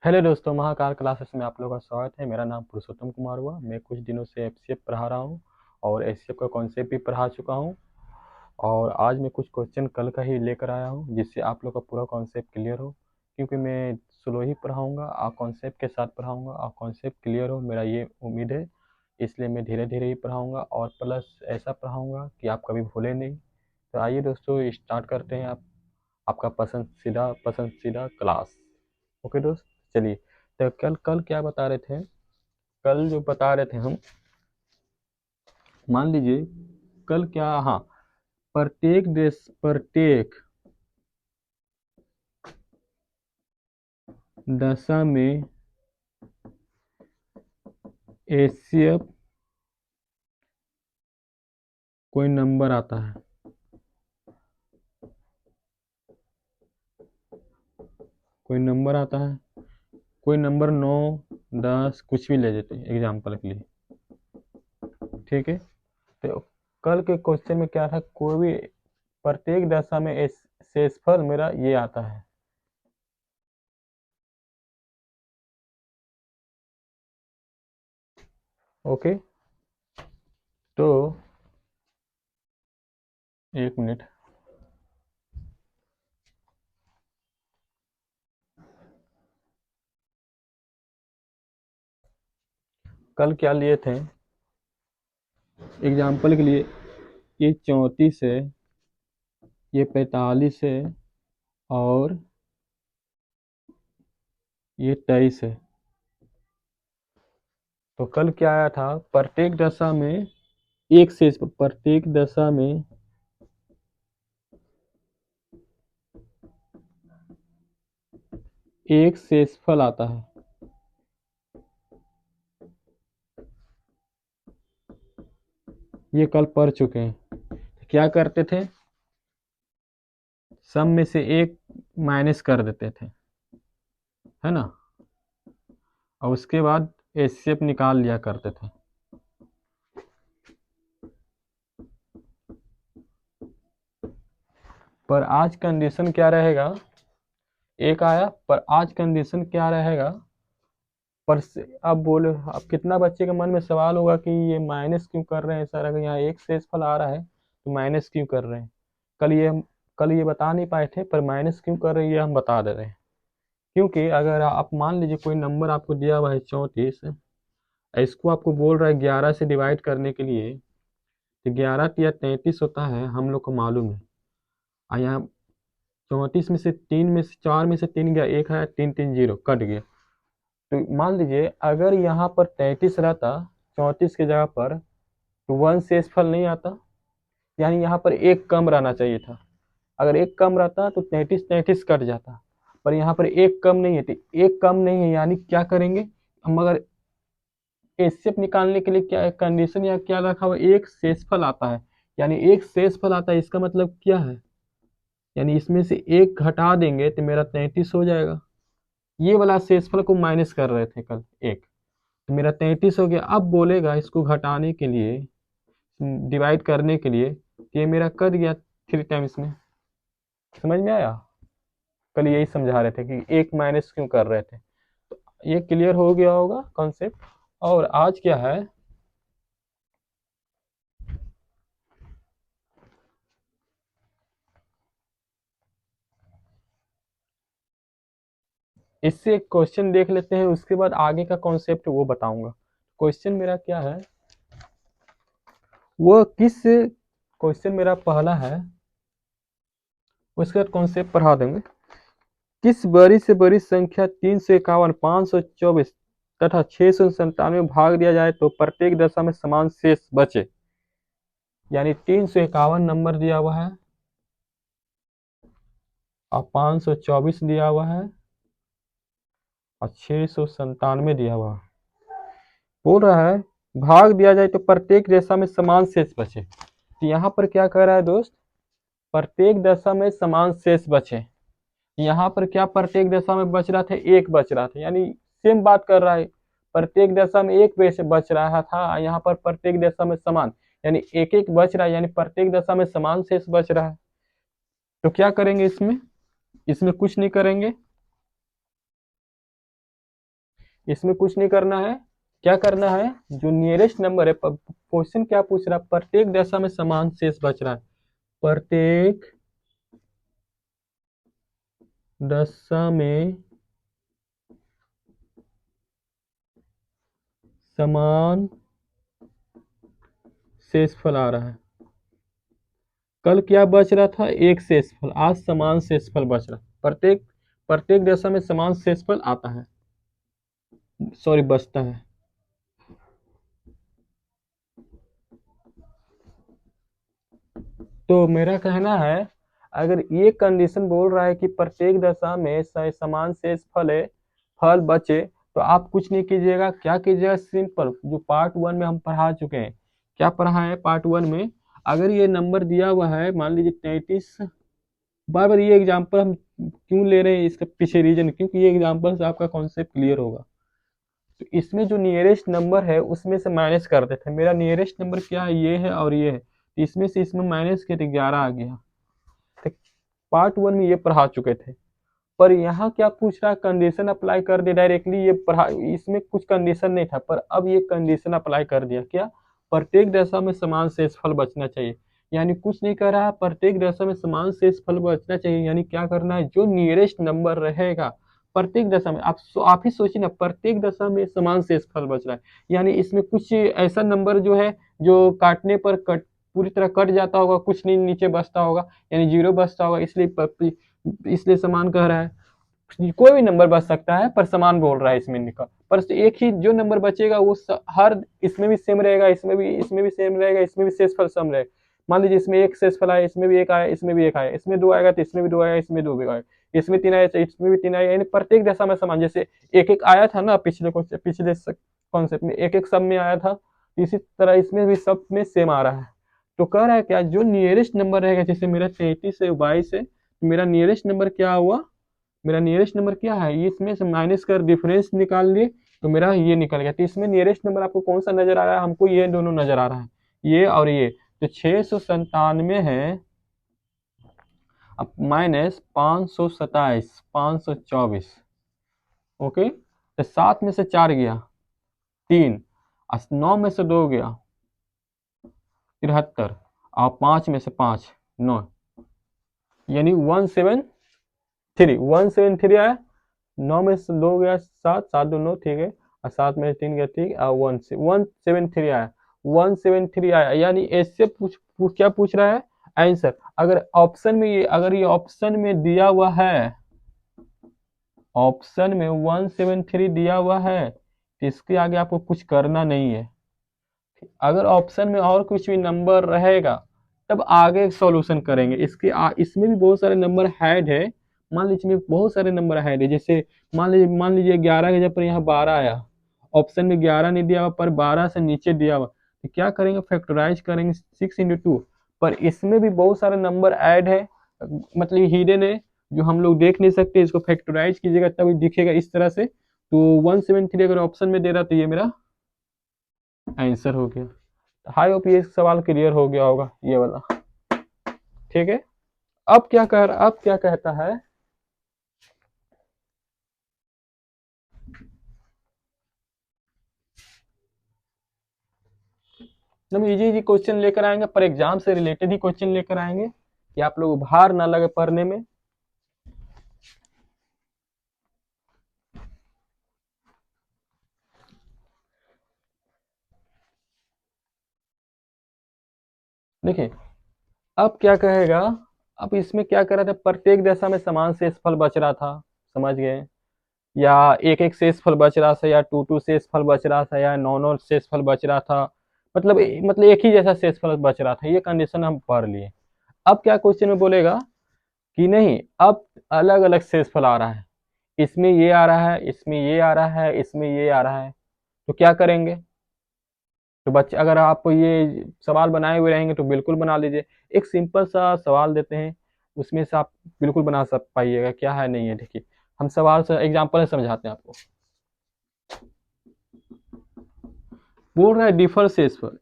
Hello दोस्तों, Mahakal classes में आप लोगों का स्वागत है। मेरा नाम पुरुषोत्तम कुमार हुआ। मैं कुछ दिनों से एफसीएफ पढ़ा रहा हूँ और एचसीएफ का कॉन्सेप्ट भी पढ़ा चुका हूँ। और आज मैं कुछ क्वेश्चन कल का ही लेकर आया हूँ जिससे आप लोग का पूरा कॉन्सेप्ट क्लियर हो। क्योंकि मैं स्लो ही पढ़ाऊँगा और कॉन्सेप्ट के साथ पढ़ाऊँगा और कॉन्सेप्ट क्लियर हो, मेरा ये उम्मीद है। इसलिए मैं धीरे धीरे ही पढ़ाऊँगा और प्लस ऐसा पढ़ाऊँगा कि आप कभी भूलें नहीं। तो आइए दोस्तों, स्टार्ट करते हैं आपका पसंदीदा क्लास। ओके दोस्त, चलिए। तो कल कल क्या बता रहे थे? कल जो बता रहे थे हम, मान लीजिए कल क्या, हाँ, प्रत्येक दशा में एचसीएफ कोई नंबर आता है। कोई नंबर आता है, कोई नंबर 9, 10 कुछ भी ले लेते हैं एग्जाम्पल के लिए। ठीक है। तो कल के क्वेश्चन में क्या था, कोई भी प्रत्येक दशा में शेषफल मेरा ये आता है। ओके, तो एक मिनट। कल क्या लिए थे एग्जाम्पल के लिए? ये 34 है, ये 45 है और ये 23 है। तो कल क्या आया था, प्रत्येक दशा में प्रत्येक दशा में एक शेषफल आता है। ये कल पढ़ चुके हैं। क्या करते थे, सम में से एक माइनस कर देते थे, है ना, और उसके बाद एचसीएफ निकाल लिया करते थे। पर आज कंडीशन क्या रहेगा, एक आया, पर आज कंडीशन क्या रहेगा, पर अब बोलो, अब कितना बच्चे के मन में सवाल होगा कि ये माइनस क्यों कर रहे हैं सर, अगर यहाँ एक शेषफल आ रहा है तो माइनस क्यों कर रहे हैं। कल ये कल ये बता नहीं पाए थे, पर माइनस क्यों कर रहे हैं ये हम बता दे रहे हैं। क्योंकि अगर आप मान लीजिए कोई नंबर आपको दिया हुआ है 34, इसको आपको बोल रहा है 11 से डिवाइड करने के लिए, तो 11 या 33 होता है, हम लोग को मालूम है। और यहाँ 34 में से 3 में से 4 में से 3 गया, एक है, 3 3 0 कट गया। तो मान लीजिए अगर यहाँ पर 33 रहता 34 की जगह पर, तो 1 शेषफल नहीं आता, यानी यहाँ पर एक कम रहना चाहिए था। अगर एक कम रहता तो 33 33 कट जाता, पर यहाँ पर एक कम नहीं है। तो एक कम नहीं है यानी क्या करेंगे हम, अगर एचसीएफ निकालने के लिए क्या कंडीशन या क्या रखा हुआ, एक शेषफल आता है। यानी एक शेषफल आता है, इसका मतलब क्या है, यानी इसमें से एक घटा देंगे तो मेरा 33 हो जाएगा। ये वाला शेषफल को माइनस कर रहे थे कल एक, तो मेरा 33 हो गया। अब बोलेगा इसको घटाने के लिए, डिवाइड करने के लिए, ये मेरा कट गया 3 टाइम्स में। समझ में आया? कल यही समझा रहे थे कि एक माइनस क्यों कर रहे थे। तो ये क्लियर हो गया होगा कॉन्सेप्ट। और आज क्या है, इससे एक क्वेश्चन देख लेते हैं, उसके बाद आगे का कॉन्सेप्ट वो बताऊंगा। क्वेश्चन मेरा क्या है, वो किस क्वेश्चन मेरा पहला है, उसके बाद कॉन्सेप्ट पढ़ा देंगे। किस बड़ी से बड़ी संख्या 351, 524 तथा 697 भाग दिया जाए तो प्रत्येक दशा में समान शेष बचे। यानी 351 नंबर दिया हुआ है और 524 दिया हुआ है और 697 दिया हुआ है। बोल रहा है भाग दिया जाए तो प्रत्येक दशा में समान शेष बचे। तो यहाँ पर क्या कह रहा है दोस्त, प्रत्येक दशा में समान शेष बचे। यहाँ पर क्या प्रत्येक दशा में बच रहा था, एक बच रहा था, यानी सेम बात कर रहा है। प्रत्येक दशा में एक वैसे बच रहा था, यहाँ पर प्रत्येक दशा में समान, यानी एक एक बच रहा है, यानी प्रत्येक दशा में समान शेष बच रहा है। तो क्या करेंगे इसमें, इसमें कुछ नहीं करेंगे, इसमें कुछ नहीं करना है, क्या करना है, जो नियरेस्ट नंबर है, क्वेश्चन क्या पूछ रहा है, प्रत्येक दशा में समान शेष बच रहा है, प्रत्येक दशा में समान शेषफल आ रहा है। कल क्या बच रहा था, एक शेषफल, आज समान शेषफल बच रहा है। प्रत्येक प्रत्येक दशा में समान शेषफल आता है, सॉरी बचता है। तो मेरा कहना है, अगर ये कंडीशन बोल रहा है कि प्रत्येक दशा में समान शेषफल है, फल बचे, तो आप कुछ नहीं कीजिएगा, क्या कीजिएगा, सिंपल जो पार्ट 1 में हम पढ़ा चुके हैं। क्या पढ़ा है पार्ट 1 में, अगर ये नंबर दिया हुआ है, मान लीजिए 33, बार बार ये एग्जांपल हम क्यों ले रहे हैं, इसके पीछे रीजन, क्योंकि ये एग्जांपल से आपका कॉन्सेप्ट क्लियर होगा। तो इसमें जो नियरेस्ट नंबर है उसमें से माइनस कर देते हैं। मेरा नियरेस्ट नंबर क्या है, ये है और ये है, तो इसमें से इसमें माइनस किया तो 11 आ गया। तो पार्ट 1 में ये पढ़ा चुके थे, पर यहाँ क्या पूछ रहा है, कंडीशन अप्लाई कर दिया डायरेक्टली, ये पढ़ा, इसमें कुछ कंडीशन नहीं था, पर अब ये कंडीशन अप्लाई कर दिया, क्या, प्रत्येक दशा में समान शेषफल बचना चाहिए, यानी कुछ नहीं कर रहा है, प्रत्येक दशा में समान शेषफल बचना चाहिए, यानी क्या करना है, जो नियरेस्ट नंबर रहेगा प्रत्येक दशा में, आप ही सोचिए ना, प्रत्येक दशा में समान शेषफल बच रहा है, यानी इसमें कुछ ऐसा नंबर जो है जो काटने पर पूरी तरह कट जाता होगा, कुछ नहीं नीचे बचता होगा, यानी जीरो बचता होगा, इसलिए समान कह रहा है। कोई भी नंबर बच सकता है, पर समान बोल रहा है इसमें निकल, पर एक ही जो नंबर बचेगा वो हर इसमें भी सेम रहेगा, इसमें भी सेम रहेगा, इसमें भी शेषफल सम रहेगा। मान लीजिए इसमें एक शेषफल आया, इसमें भी एक आया, इसमें भी एक आया, इसमें 2 आएगा तो इसमें भी 2 आएगा, इसमें 2 भी आएगा, इसमें 3 आया तो इसमें भी 3 आएगा, यानी प्रत्येक दशा में समान, जैसे एक एक आया था ना पिछले कॉन्सेप्ट में, एक एक सब में आया था, इसी तरह इसमें भी सब में सेम आ रहा है। तो कह रहा है क्या, जो नियरेस्ट नंबर रहेगा, जैसे मेरा 33 से 22 है, मेरा नियरेस्ट नंबर क्या हुआ, मेरा नियरेस्ट नंबर क्या है, इसमें से माइनस कर डिफरेंस निकाल लिए तो मेरा ये निकल गया। तो इसमें नियरेस्ट नंबर आपको कौन सा नजर आ रहा है, हमको ये दोनों नजर आ रहा है, ये और ये, तो 697 है, अब माइनस 527, 524, ओके, तो 7 में से 4 गया 3, 9 में से 2 गया 73, और 5 में से 5 9, यानी 173 आया, 9 में से 2 गया 7, 7 2 9, ठीक है, और 7 में से 3 गया, ठीक, और 173 आया, 173 आया, यानी ऐसे क्या पूछ रहा है आंसर। अगर ऑप्शन में ये, अगर ये ऑप्शन में दिया हुआ है, ऑप्शन में 173 दिया हुआ है, तो इसके आगे आपको कुछ करना नहीं है। अगर ऑप्शन में और कुछ भी नंबर रहेगा तब आगे सॉल्यूशन करेंगे। इसमें भी बहुत सारे नंबर ऐड है, मान लीजिए इसमें बहुत सारे नंबर ऐड है, जैसे मान लीजिए 11 के जगह पर यहाँ 12 आया, ऑप्शन में 11 नहीं दिया हुआ पर 12 से नीचे दिया हुआ, तो क्या करेंगे, फैक्टराइज करेंगे 6 × 2, पर इसमें भी बहुत सारे नंबर ऐड है, मतलब हिडन है, जो हम लोग देख नहीं सकते, इसको फैक्टराइज कीजिएगा तब दिखेगा इस तरह से। तो 173 अगर ऑप्शन में दे रहा तो ये मेरा आंसर हो गया। हाई होप ये सवाल क्लियर हो गया होगा ये वाला, ठीक है। अब क्या कहता है, हम इजी इजी क्वेश्चन लेकर आएंगे, पर एग्जाम से रिलेटेड ही क्वेश्चन लेकर आएंगे कि आप लोग भार ना लगे पढ़ने में। देखिए अब क्या कहेगा, अब इसमें क्या कर रहा था, प्रत्येक दशा में समान शेषफल बच रहा था, समझ गए, या एक एक शेषफल बच रहा था, या टू टू शेषफल बच रहा था, या नौ नौ शेषफल बच रहा था, मतलब एक ही जैसा शेषफल बच रहा था, ये कंडीशन हम पढ़ लिए। अब क्या क्वेश्चन में बोलेगा कि नहीं, अब अलग अलग शेषफल आ रहा है, इसमें ये आ रहा है, इसमें ये आ रहा है, इसमें ये आ रहा है, तो क्या करेंगे। तो बच्चे, अगर आप ये सवाल बनाए हुए रहेंगे तो बिल्कुल बना लीजिए, एक सिंपल सा सवाल देते हैं, उसमें से आप बिल्कुल बना सक पाइएगा, क्या है नहीं है। देखिए हम सवाल से एग्जाम्पल से समझाते हैं आपको। बोल रहा है डिफर शेषफल,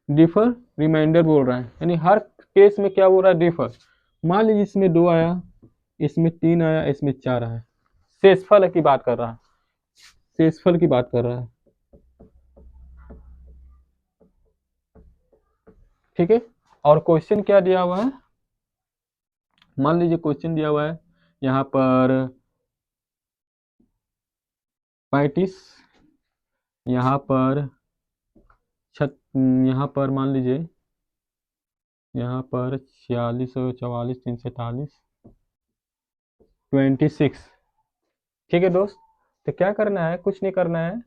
डिफर रिमाइंडर बोल रहा है, यानी हर केस में क्या बोल रहा है, डिफर। मान लीजिए इसमें 2 आया, इसमें 3 आया, इसमें 4 आया, शेषफल की बात कर रहा है, शेषफल की बात कर रहा है। ठीक है, और क्वेश्चन क्या दिया हुआ है, मान लीजिए क्वेश्चन दिया हुआ है यहाँ पर 35, यहाँ पर यहाँ पर मान लीजिए यहाँ पर 46 और 44 347 26। ठीक है दोस्त, तो क्या करना है, कुछ नहीं करना है।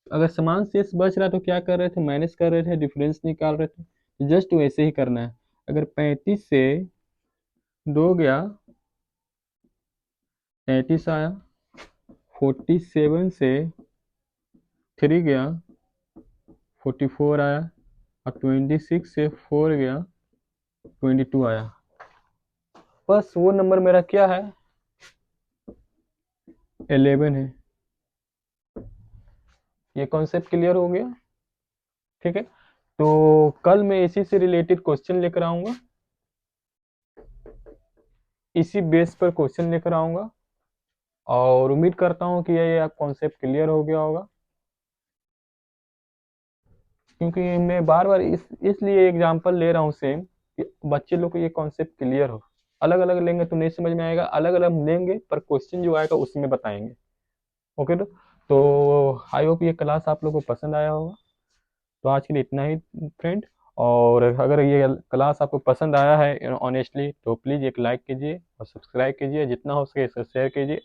अगर समान शेष बच रहा तो क्या कर रहे थे, माइनस कर रहे थे, डिफरेंस निकाल रहे थे, जस्ट वैसे ही करना है। अगर 35 से 2 गया 33 आया, 47 से 3 गया 44 आया, और 26 से 4 गया 22 आया। बस वो नंबर मेरा क्या है, 11 है। ये कॉन्सेप्ट क्लियर हो गया। ठीक है, तो कल मैं इसी से रिलेटेड क्वेश्चन लेकर आऊंगा, इसी बेस पर क्वेश्चन लेकर आऊंगा, और उम्मीद करता हूँ कि ये आप कॉन्सेप्ट क्लियर हो गया होगा। क्योंकि मैं बार बार इसलिए एग्जांपल ले रहा हूँ सेम, कि बच्चे लोग को ये कॉन्सेप्ट क्लियर हो। अलग अलग लेंगे तो नहीं समझ में आएगा, अलग अलग लेंगे पर क्वेश्चन जो आएगा उसमें बताएंगे। ओके, तो आई होप ये क्लास आप लोग को पसंद आया होगा। तो आज के लिए इतना ही फ्रेंड, और अगर ये क्लास आपको पसंद आया है ऑनेस्टली, तो प्लीज़ एक लाइक कीजिए और सब्सक्राइब कीजिए, जितना हो सके इसे शेयर कीजिए।